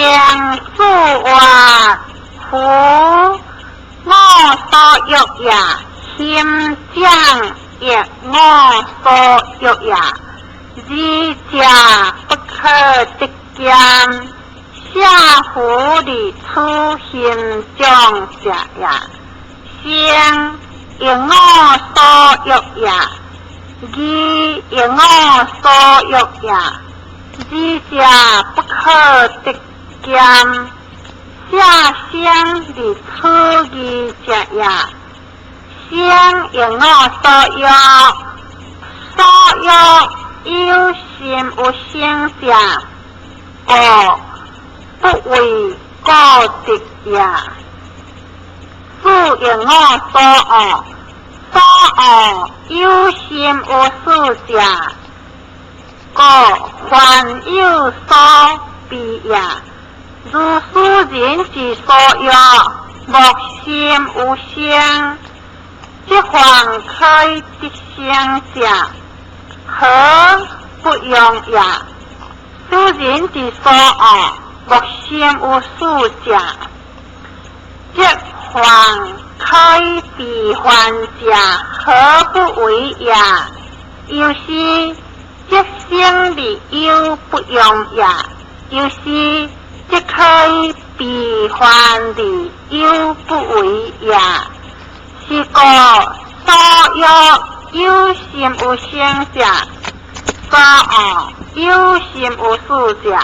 将素话苦我所欲也，心将亦我所欲也。二者不可得见，下乎的初心将者也。先亦我所欲也，二亦我所欲也。二者不可得见，下先的初义者也。先亦我所欲，所欲有心有性者，故不为过得也。事亦我所恶，所恶有心有事者，故还有所避也。如世人之所欲，无心无性，即还可以得性者，何不用也？世人之所恶，无心无事者，即还可以避患者，何不为也？有时即生理有不用也，有时即可以避患的有不为也。是故所欲有心有性者，所恶有心有事者，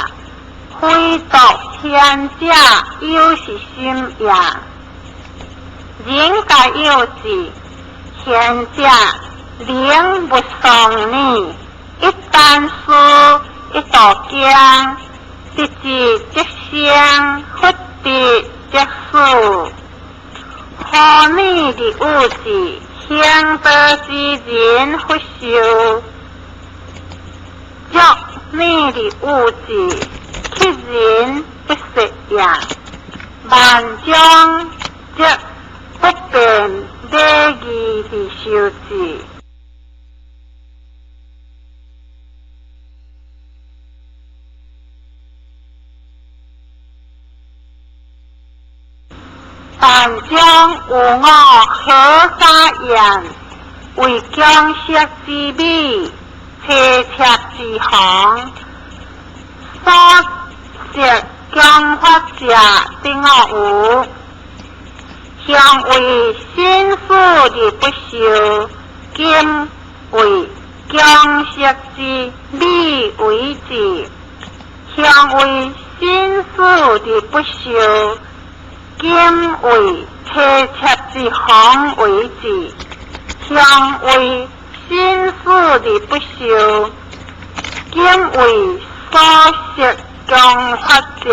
非独贤者有是心也。人该有志，贤者灵不丧你。一旦书一道经，得志即香，不得即事。何你的物质，相得之人不修；若你的物质，乞人不食也。万将即不便礼仪的修治。但将有我何沙言，为江色之美，切切之行，所食江发者的我有，向为先师的不修，今为江色之美为之；向为先师的不修，今为切切之行为之；向为先师的不修，今为所食江发者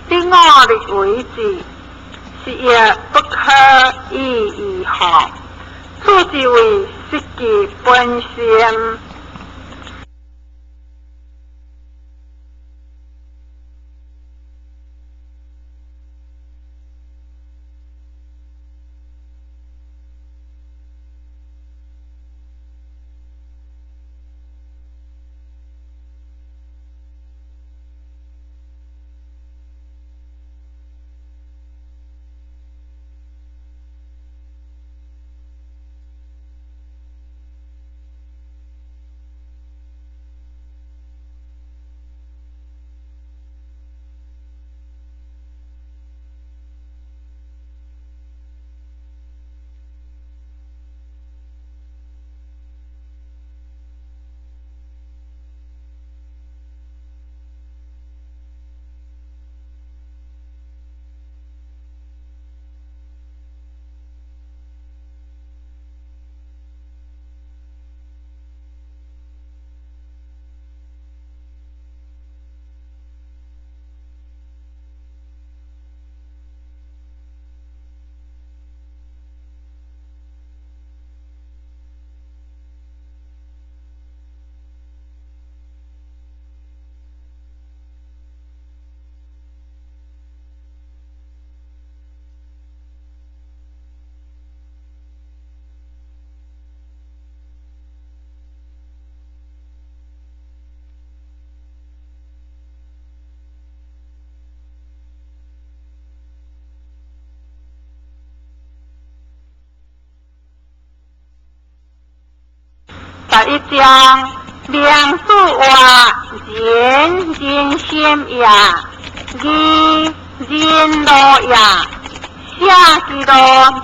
的我力为之。是也不可以以好，此即为实际本性。11章良主话人人心也，义人路也，下基督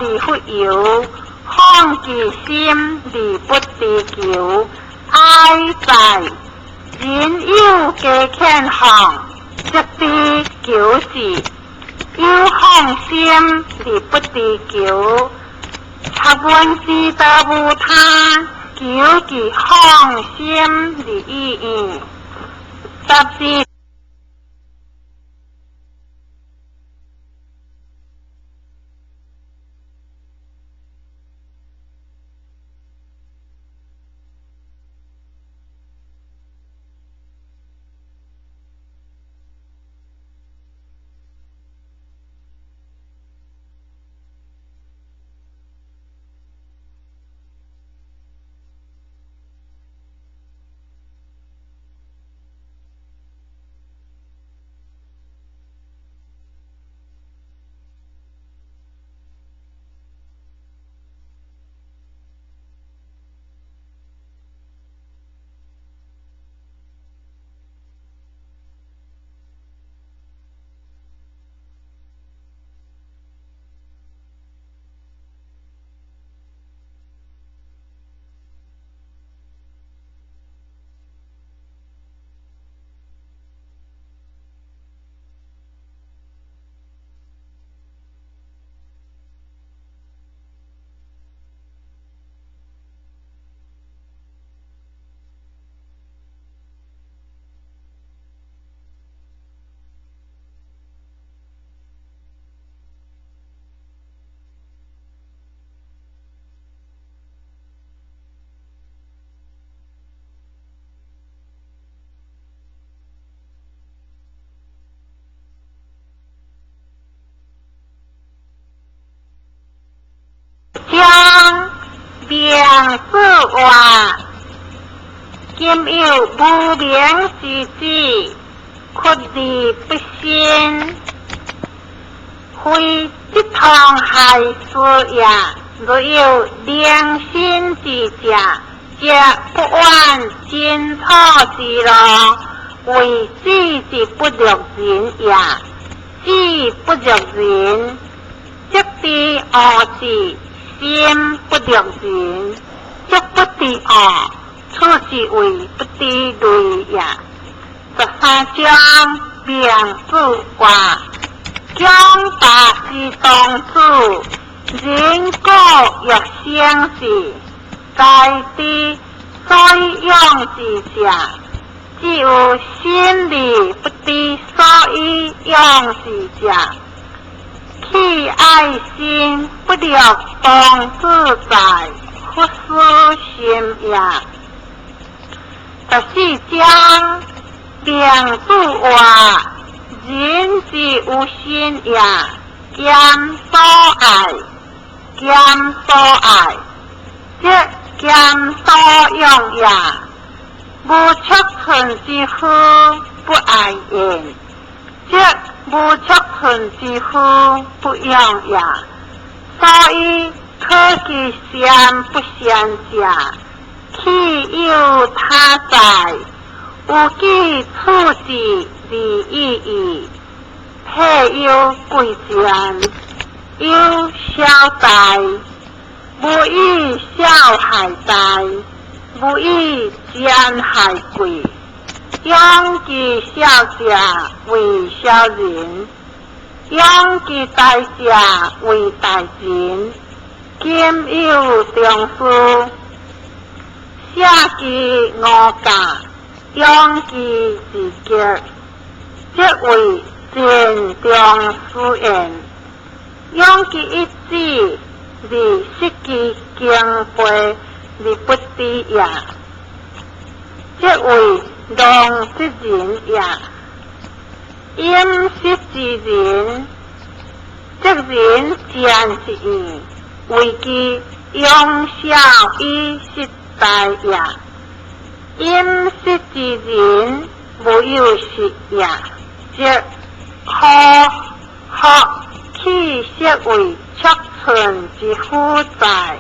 离不由，放其心离不地球，哀在人有加欠行，即地求是，有放心离不地球，插问之得无他，求其放心离意义。14将良主话，今有无明之子，屈离不信，非一堂害事也。若有良心之者，则不枉真错之路，为己之不入人也。己不入人，即地恶之。心不良人，即不地恶，处之为不地类也。13章良主话，将大之当主，人各欲生事，在地所用之者，只有心理不地所以用之者。弃爱心不了当自在，不思心也。14章良主话，人之无心也，兼所爱，兼所爱，即兼所用也。无尺寸之夫不爱言，即无尺寸之夫不用也，所以可其善不善者，岂有他在？有其处之利益矣。譬有贵贱，有小代，无以小害大，无以贱害贵。养其小者为小人，养其大者为大人。今有中书，下其五家，养其自节，即为善中书言。养其一子，而失其敬佩，而不知也，即为long之人也。因失之人，即人见之义，为其用孝以失大也。因失之人，无有失也，即可弃失为尺寸之负债。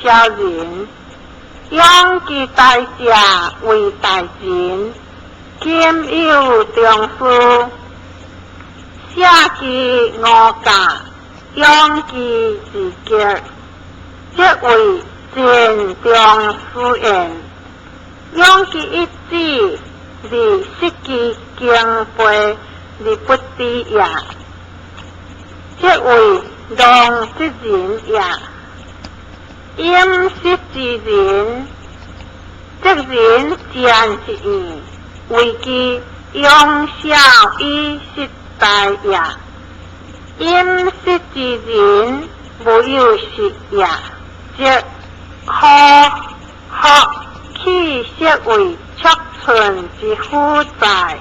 小人，养其大者为大人，兼有长事，写其五家，养其自觉，即为善长事言，养其一子，而失其敬佩，而不知也，即为long之人也。饮食之人，即人善之意，为其养小以失大也。饮食之人，无有食也，即可气色为促存之负债。